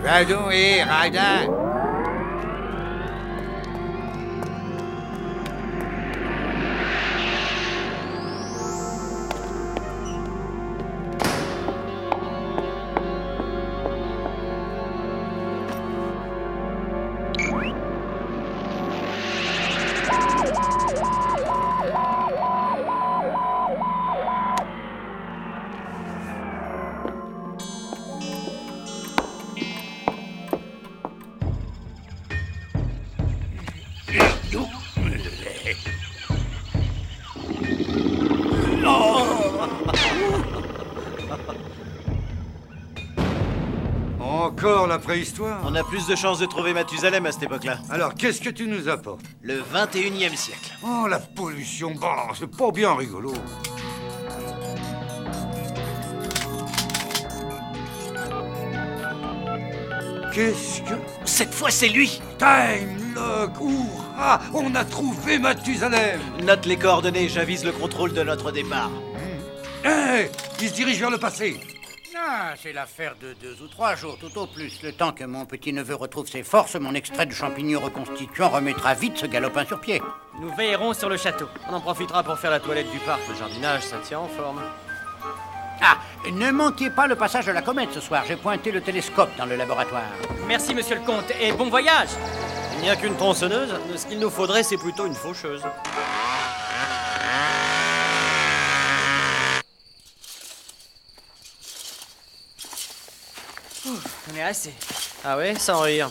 Va donc, radin. Encore la préhistoire? On a plus de chances de trouver Mathusalem à cette époque-là. Alors, qu'est-ce que tu nous apportes? Le 21e siècle. Oh, la pollution, bon, c'est pas bien rigolo. Qu'est-ce que... Cette fois, c'est lui! Time Lock! Hurrah! On a trouvé Mathusalem! Note les coordonnées, j'avise le contrôle de notre départ. Hé! Il se dirige vers le passé! Ah, c'est l'affaire de 2 ou 3 jours, tout au plus. Le temps que mon petit-neveu retrouve ses forces, mon extrait de champignon reconstituant remettra vite ce galopin sur pied. Nous veillerons sur le château. On en profitera pour faire la toilette du parc. Le jardinage, ça tient en forme. Ah, ne manquez pas le passage de la comète ce soir. J'ai pointé le télescope dans le laboratoire. Merci, monsieur le comte, et bon voyage! Il n'y a qu'une tronçonneuse. Ce qu'il nous faudrait, c'est plutôt une faucheuse. On est assez. Ah ouais, sans rire.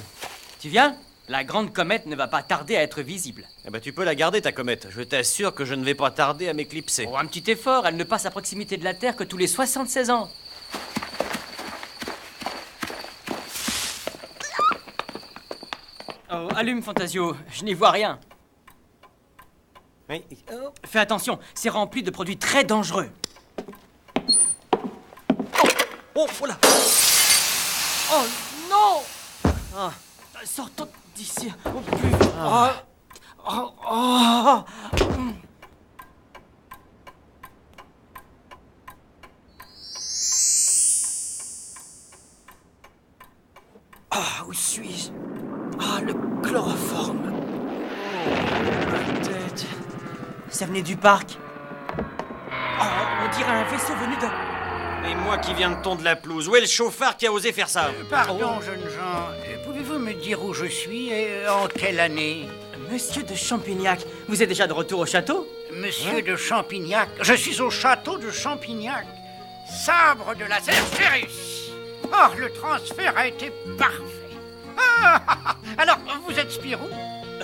Tu viens? La grande comète ne va pas tarder à être visible. Eh ben, tu peux la garder, ta comète. Je t'assure que je ne vais pas tarder à m'éclipser. Oh, un petit effort, elle ne passe à proximité de la Terre que tous les 76 ans. Oh, allume, Fantasio, je n'y vois rien. Oui. Oh, fais attention, c'est rempli de produits très dangereux. Oh, voilà. Oh non! Ah. Sortons d'ici. Oh, plus. Ah. Oh, oh. Ah, où suis-je? Ah, le chloroforme. Oh, ma tête. Ça venait du parc. Oh, on dirait un vaisseau venu de... Et moi qui viens de tondre la pelouse, où est le chauffard qui a osé faire ça? Pardon, jeunes gens. Pouvez-vous me dire où je suis et en quelle année? Monsieur de Champignac, vous êtes déjà de retour au château? Monsieur de Champignac, je suis au château de Champignac. Sabre de la Cerberus. Or, le transfert a été parfait. Alors, vous êtes Spirou?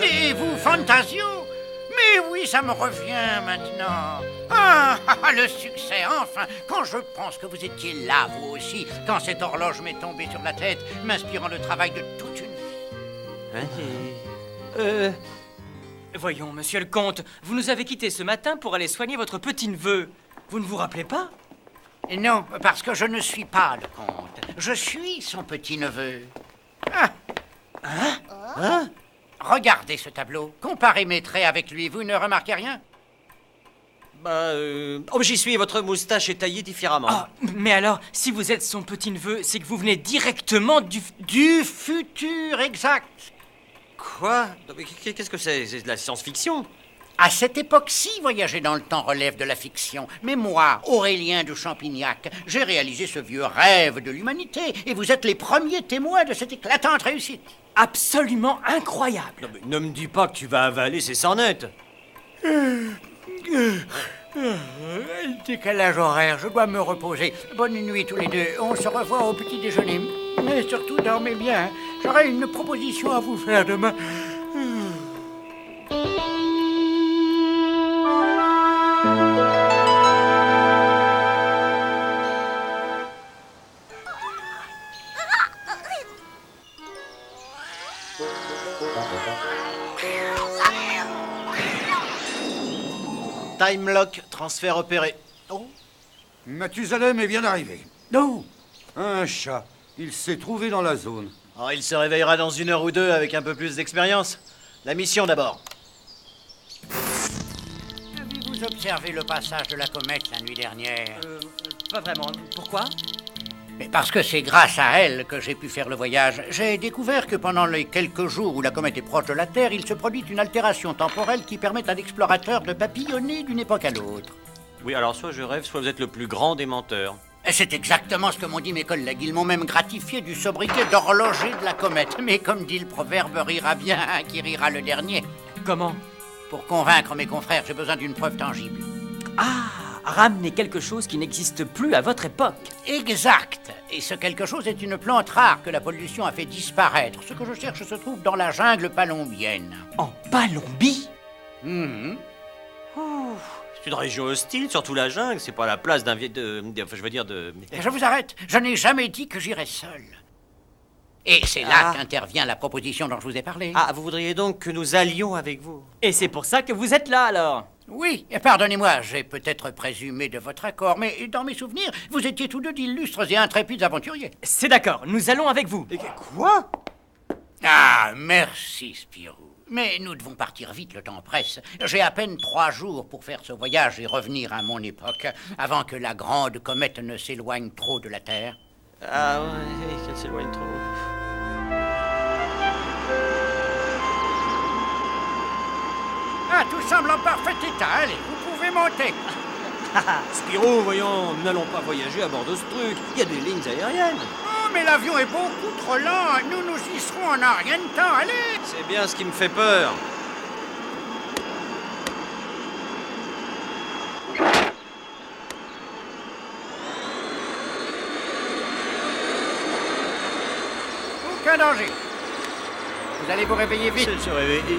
Et vous, Fantasio? Mais oui, ça me revient maintenant. Le succès, enfin. Quand je pense que vous étiez là, vous aussi, quand cette horloge m'est tombée sur la tête, m'inspirant le travail de toute une vie. Voyons, monsieur le comte, vous nous avez quittés ce matin pour aller soigner votre petit-neveu. Vous ne vous rappelez pas? Non, parce que je ne suis pas le comte. Je suis son petit-neveu. Regardez ce tableau. Comparez mes traits avec lui, vous ne remarquez rien? Oh, j'y suis, votre moustache est taillée différemment. Ah, mais alors, si vous êtes son petit-neveu, c'est que vous venez directement du futur, exact. Quoi? Qu'est-ce que c'est? C'est de la science-fiction? À cette époque-ci, voyager dans le temps relève de la fiction. Mais moi, Aurélien de Champignac, j'ai réalisé ce vieux rêve de l'humanité. Et vous êtes les premiers témoins de cette éclatante réussite. Absolument incroyable. Non, mais ne me dis pas que tu vas avaler ces sornettes. Décalage horaire, je dois me reposer. Bonne nuit tous les deux. On se revoit au petit déjeuner. Mais surtout, dormez bien. J'aurai une proposition à vous faire demain. Time lock, transfert opéré. Oh. Mathusalem est bien arrivé. Non. Un chat. Il s'est trouvé dans la zone. Oh, il se réveillera dans 1 heure ou 2 avec un peu plus d'expérience. La mission d'abord. Avez-vous observé le passage de la comète la nuit dernière? Pas vraiment. Pourquoi? Mais parce que c'est grâce à elle que j'ai pu faire le voyage. J'ai découvert que pendant les quelques jours où la comète est proche de la Terre, il se produit une altération temporelle qui permet à l'explorateur de papillonner d'une époque à l'autre. Oui, alors soit je rêve, soit vous êtes le plus grand des menteurs. Et c'est exactement ce que m'ont dit mes collègues. Ils m'ont même gratifié du sobriquet d'horloger de la comète. Mais comme dit le proverbe, rira bien qui rira le dernier. Comment? Pour convaincre mes confrères, j'ai besoin d'une preuve tangible. Ah, ramener quelque chose qui n'existe plus à votre époque. Exact. Et ce quelque chose est une plante rare que la pollution a fait disparaître. Ce que je cherche se trouve dans la jungle palombienne. En Palombie? C'est une région hostile, surtout la jungle, c'est pas la place d'un vieil... enfin, je veux dire de... Je vous arrête. Je n'ai jamais dit que j'irais seul. Et c'est là qu'intervient la proposition dont je vous ai parlé. Ah, vous voudriez donc que nous allions avec vous? Et c'est pour ça que vous êtes là, alors? Oui, et pardonnez-moi, j'ai peut-être présumé de votre accord, mais dans mes souvenirs, vous étiez tous deux d'illustres et intrépides aventuriers. C'est d'accord, nous allons avec vous. Quoi? Ah, merci, Spirou. Mais nous devons partir vite, le temps presse. J'ai à peine 3 jours pour faire ce voyage et revenir à mon époque, avant que la grande comète ne s'éloigne trop de la Terre. Ah ouais, qu'elle s'éloigne trop. Ah, tout semble en parfait état. Allez, vous pouvez monter. Spirou, voyons, nous n'allons pas voyager à bord de ce truc. Il y a des lignes aériennes. Oh, mais l'avion est beaucoup trop lent. Nous y serons en un rien de temps. Allez. C'est bien ce qui me fait peur. Aucun danger. Vous allez vous réveiller vite. Se réveiller.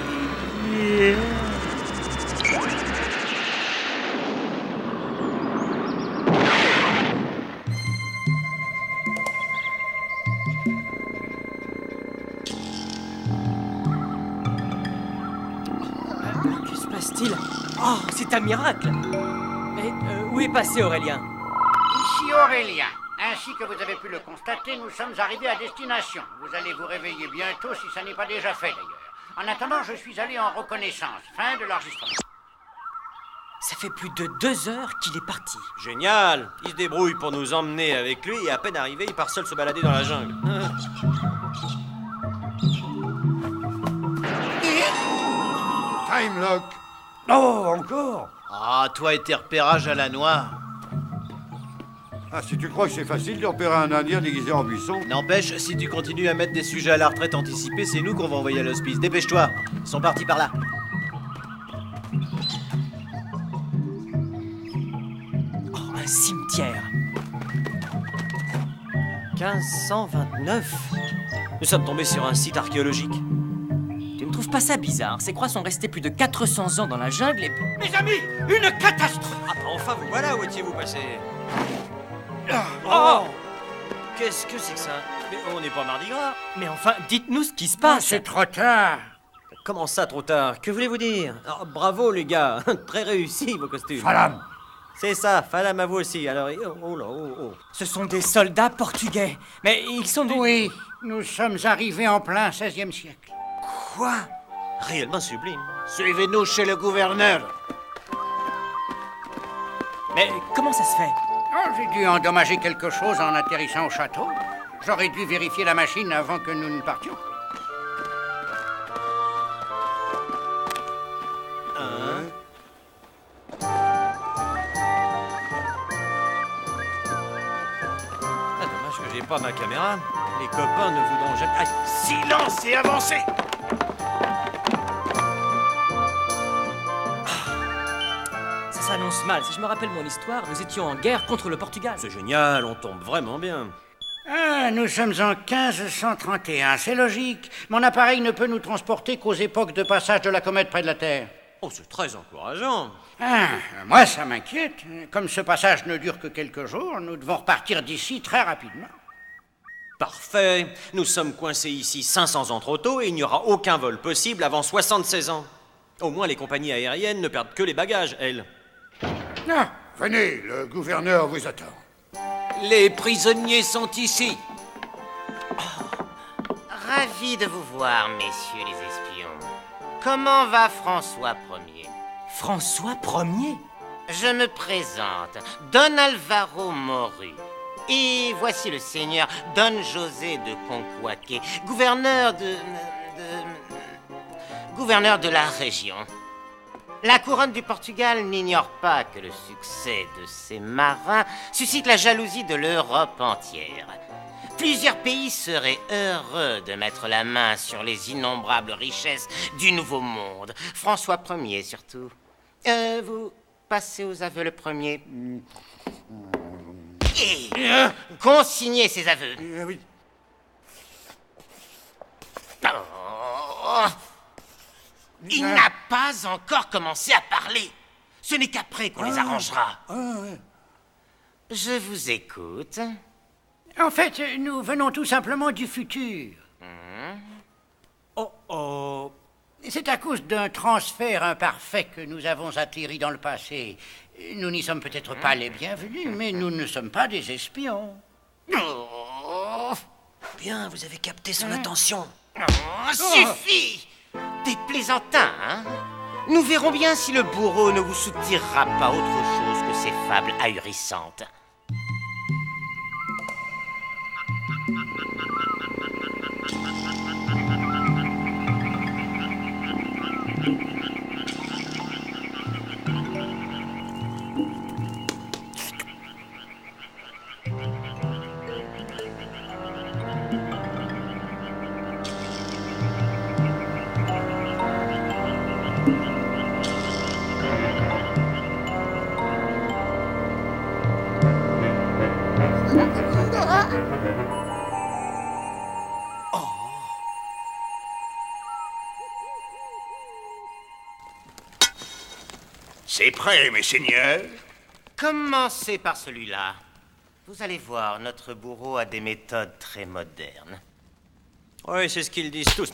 Que se passe-t-il? Oh, c'est un miracle! Mais où est passé Aurélien? Ici Aurélien. Ainsi que vous avez pu le constater, nous sommes arrivés à destination. Vous allez vous réveiller bientôt si ça n'est pas déjà fait d'ailleurs. En attendant, je suis allé en reconnaissance. Fin de l'enregistrement. Ça fait plus de 2 heures qu'il est parti. Génial. Il se débrouille pour nous emmener avec lui et à peine arrivé, il part seul se balader dans la jungle. Time lock. Oh, encore? Ah, toi et tes repérages à la noix. Ah, si tu crois que c'est facile de repérer un Indien déguisé en buisson. N'empêche, si tu continues à mettre des sujets à la retraite anticipée, c'est nous qu'on va envoyer à l'hospice. Dépêche-toi. Ils sont partis par là. Oh, un cimetière. 1529. Nous sommes tombés sur un site archéologique. Tu ne trouves pas ça bizarre? Ces croix sont restées plus de 400 ans dans la jungle et... Mes amis, une catastrophe. Ah, enfin, vous voilà, où étiez-vous passé? Oh! Qu'est-ce que c'est que ça? Mais on n'est pas mardi gras. Mais enfin, dites-nous ce qui se Ah, passe. c'est trop tard. Comment ça, trop tard? Que voulez-vous dire? Oh, bravo, les gars. Très réussi, vos costumes. Falam. C'est ça, Falam à vous aussi. Alors, oh là, oh. Ce sont des soldats portugais. Mais ils sont du... Oui, nous sommes arrivés en plein XVIe siècle. Quoi? Réellement sublime. Suivez-nous chez le gouverneur. Mais comment ça se fait? Oh, j'ai dû endommager quelque chose en atterrissant au château. J'aurais dû vérifier la machine avant que nous ne partions. Ah, dommage que j'ai pas ma caméra. Les copains ne voudront jamais... Aïe. Silence et avancez. Ça s'annonce mal. Si je me rappelle mon histoire, nous étions en guerre contre le Portugal. C'est génial, on tombe vraiment bien. Ah, nous sommes en 1531, c'est logique. Mon appareil ne peut nous transporter qu'aux époques de passage de la comète près de la Terre. Oh, c'est très encourageant. Ah, moi, ça m'inquiète. Comme ce passage ne dure que quelques jours, nous devons repartir d'ici très rapidement. Parfait. Nous sommes coincés ici 500 ans trop tôt et il n'y aura aucun vol possible avant 76 ans. Au moins, les compagnies aériennes ne perdent que les bagages, elles. Ah, venez, le gouverneur vous attend. Les prisonniers sont ici. Ravi de vous voir, messieurs les espions. Comment va François Ier? François Ier? Je me présente, Don Alvaro Moru. Et voici le seigneur Don José de Conquaque, gouverneur gouverneur de la région. La couronne du Portugal n'ignore pas que le succès de ses marins suscite la jalousie de l'Europe entière. Plusieurs pays seraient heureux de mettre la main sur les innombrables richesses du Nouveau Monde. François Ier surtout. Vous passez aux aveux le premier. Et consignez ces aveux. Oui. Oh. Il n'a pas encore commencé à parler. Ce n'est qu'après qu'on les arrangera. Je vous écoute. En fait, nous venons tout simplement du futur. Oh. C'est à cause d'un transfert imparfait que nous avons atterri dans le passé. Nous n'y sommes peut-être pas les bienvenus, mais nous ne sommes pas des espions. Oh. Bien, vous avez capté son attention. Suffit! Des plaisantins, hein? Nous verrons bien si le bourreau ne vous soutirera pas autre chose que ces fables ahurissantes. C'est prêt, mes seigneurs. Commencez par celui-là. Vous allez voir, notre bourreau a des méthodes très modernes. Oui, c'est ce qu'ils disent tous.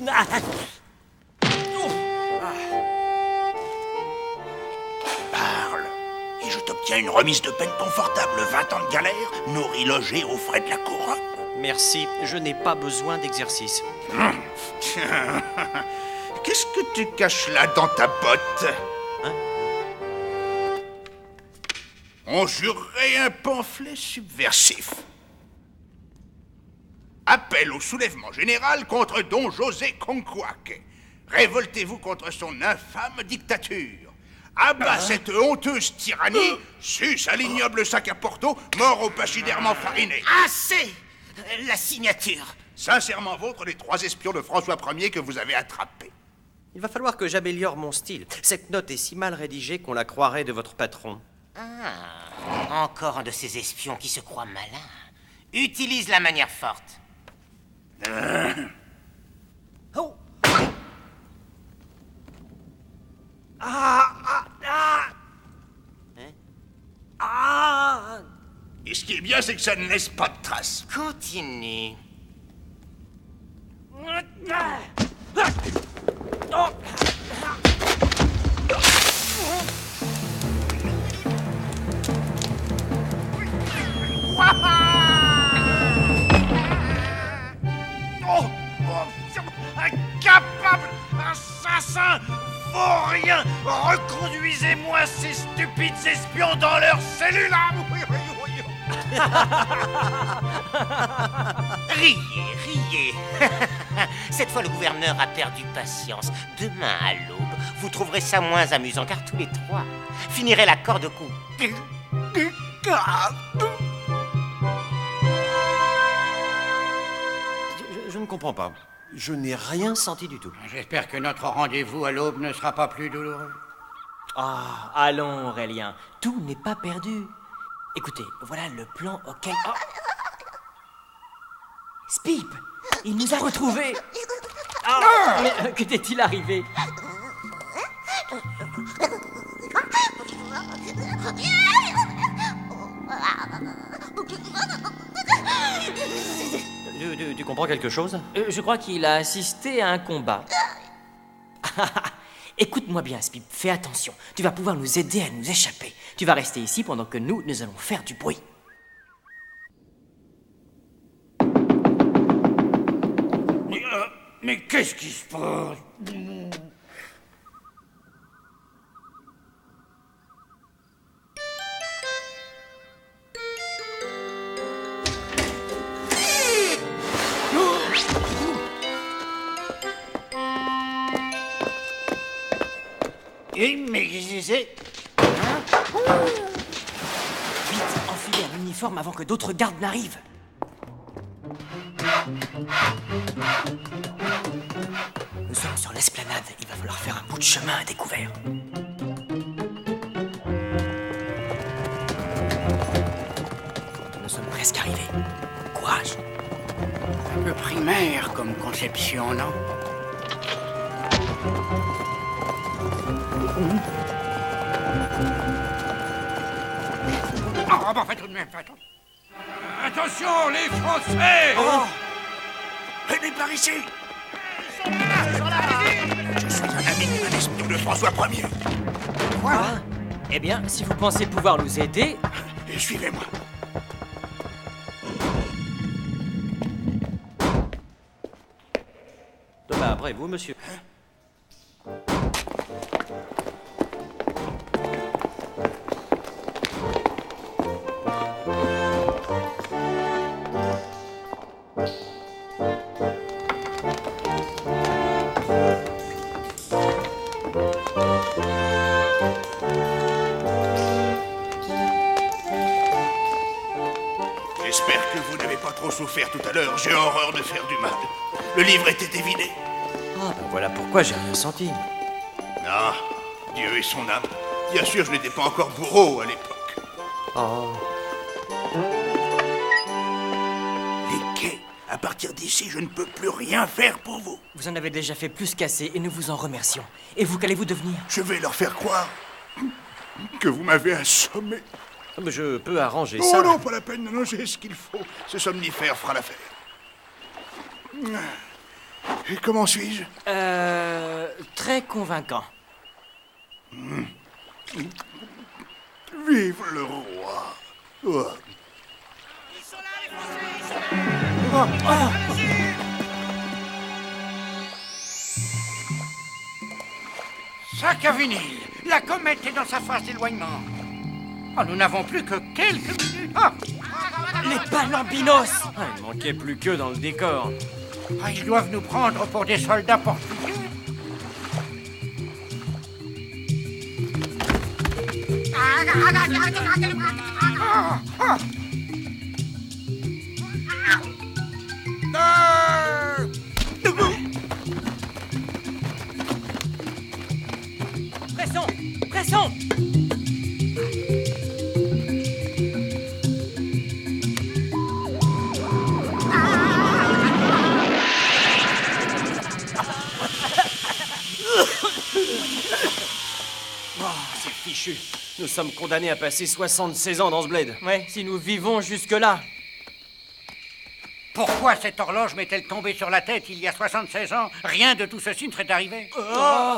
Parle, et je t'obtiens une remise de peine confortable, 20 ans de galère, nourri, logé aux frais de la couronne. Merci, je n'ai pas besoin d'exercice. Qu'est-ce que tu caches là dans ta botte? On jurerait un pamphlet subversif. Appel au soulèvement général contre Don José Conquaque. Révoltez-vous contre son infâme dictature. Abat cette honteuse tyrannie, suce à l'ignoble sac à Porto, mort au pachyderme enfariné. Assez! La signature. Sincèrement vôtre, les 3 espions de François Ier que vous avez attrapés. Il va falloir que j'améliore mon style. Cette note est si mal rédigée qu'on la croirait de votre patron. Encore un de ces espions qui se croit malin. Utilise la manière forte. Oh. Et ce qui est bien, c'est que ça ne laisse pas de traces. Continue. Incapable! Assassin! Vaurien! Reconduisez-moi ces stupides espions dans leur cellule! Riez. Cette fois, le gouverneur a perdu patience. Demain, à l'aube, vous trouverez ça moins amusant, car tous les 3 finiraient la corde au cou. Je ne comprends pas. Je n'ai rien senti du tout. J'espère que notre rendez-vous à l'aube ne sera pas plus douloureux. Ah, allons, Aurélien. Tout n'est pas perdu. Écoutez, voilà le plan auquel... Oh. Spip, il nous a retrouvés. Mais que t'est-il arrivé? Tu comprends quelque chose? Je crois qu'il a assisté à un combat. Écoute-moi bien, Spip, fais attention. Tu vas pouvoir nous aider à nous échapper. Tu vas rester ici pendant que nous allons faire du bruit. Mais qu'est-ce qui se passe? Mais c'est... Vite, enfilez un uniforme avant que d'autres gardes n'arrivent. Nous sommes sur l'esplanade. Il va falloir faire un bout de chemin à découvert. Nous sommes presque arrivés. Courage. Un peu primaire comme conception, non? Ah, bah, faites tout de même, faites. Attention, les Français! Venez par ici. Je suis un ami, un espion de François Ier. Quoi? Eh bien, si vous pensez pouvoir nous aider... Et suivez-moi. Bah, après vous, monsieur. J'espère que vous n'avez pas trop souffert tout à l'heure. J'ai horreur de faire du mal. Le livre était vidé. Ah, ben voilà pourquoi j'ai rien senti. Non, Dieu et son âme. Bien sûr, je n'étais pas encore bourreau à l'époque. Oh. Les quais. À partir d'ici, je ne peux plus rien faire pour vous. Vous en avez déjà fait plus qu'assez et nous vous en remercions. Et vous, qu'allez-vous devenir? Je vais leur faire croire que vous m'avez assommé. Ah, mais je peux arranger Oh ça. non, pas la peine. Non, j'ai ce qu'il faut. Ce somnifère fera l'affaire. Et comment suis-je? Très convaincant. Vive le roi. Oh. Sac à vinyle. La comète est dans sa phase d'éloignement. Oh, nous n'avons plus que quelques minutes. Ah, Les Palambinos! Ah, il manquait plus qu'eux dans le décor. ah, ils doivent nous prendre pour des soldats portugais. Ah, ah. Pressons! Pressons! C'est fichu. Nous sommes condamnés à passer 76 ans dans ce bled. Ouais, si nous vivons jusque-là. Pourquoi cette horloge m'est-elle tombée sur la tête il y a 76 ans? Rien de tout ceci ne serait arrivé. Oh!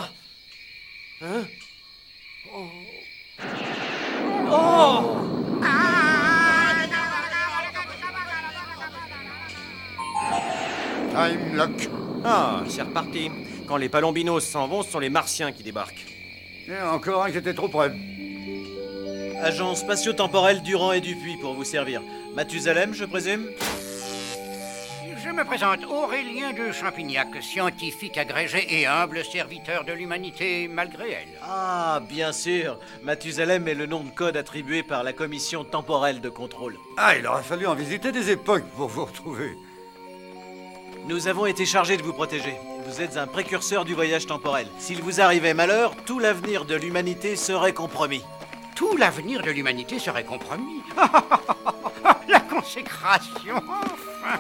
Time lock. Ah, c'est reparti. Quand les Palambinos s'en vont, ce sont les Martiens qui débarquent. Et encore un qui était trop près. Agent spatio-temporel Durand et Dupuis pour vous servir. Mathusalem, je présume? Je me présente Aurélien de Champignac, scientifique agrégé et humble serviteur de l'humanité malgré elle. Ah, bien sûr. Mathusalem est le nom de code attribué par la commission temporelle de contrôle. Ah, il aurait fallu en visiter des époques pour vous retrouver. Nous avons été chargés de vous protéger. Vous êtes un précurseur du voyage temporel. S'il vous arrivait malheur, tout l'avenir de l'humanité serait compromis. Tout l'avenir de l'humanité serait compromis. La consécration, enfin.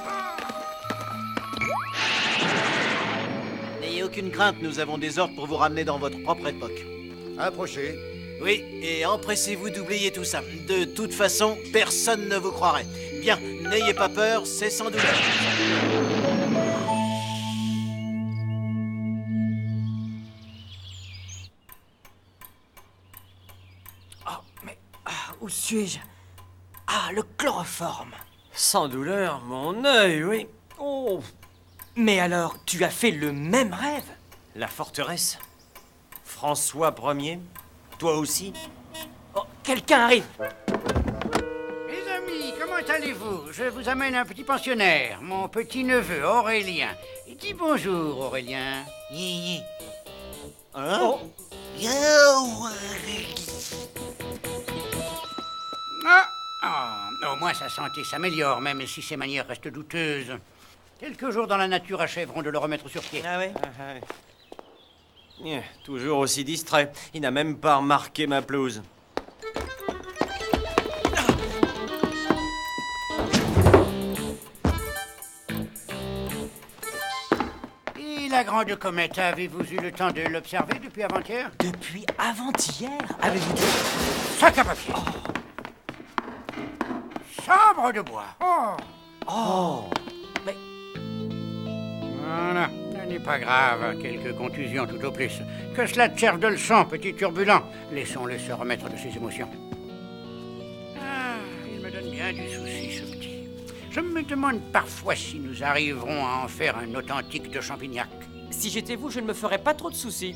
N'ayez aucune crainte, nous avons des ordres pour vous ramener dans votre propre époque. Approchez. Oui, et empressez-vous d'oublier tout ça. De toute façon, personne ne vous croirait. Bien, n'ayez pas peur, c'est sans douleur. Où suis-je? Ah, le chloroforme. Sans douleur, mon œil, oui. Oh, Mais alors, tu as fait le même rêve? la forteresse. François Ier. Toi aussi. Oh, quelqu'un arrive. Mes amis, comment allez-vous? Je vous amène un petit pensionnaire, mon petit-neveu Aurélien. Dis bonjour, Aurélien. Yi, Hein? Oh. Au moins sa santé s'améliore, même si ses manières restent douteuses. Quelques jours dans la nature achèveront de le remettre sur pied. Ah ouais? Toujours aussi distrait. Il n'a même pas remarqué ma pelouse. Et la grande comète, avez-vous eu le temps de l'observer depuis avant-hier? Depuis avant-hier? Avez-vous dit? Sac à papier. Sabre de bois. Oh! Mais Voilà, ce n'est pas grave, quelques contusions tout au plus. Que cela te serve de leçon, petit turbulent. Laissons-le se remettre de ses émotions. Ah, il me donne bien du souci, ce petit. Je me demande parfois si nous arriverons à en faire un authentique de Champignac. si j'étais vous, je ne me ferais pas trop de soucis.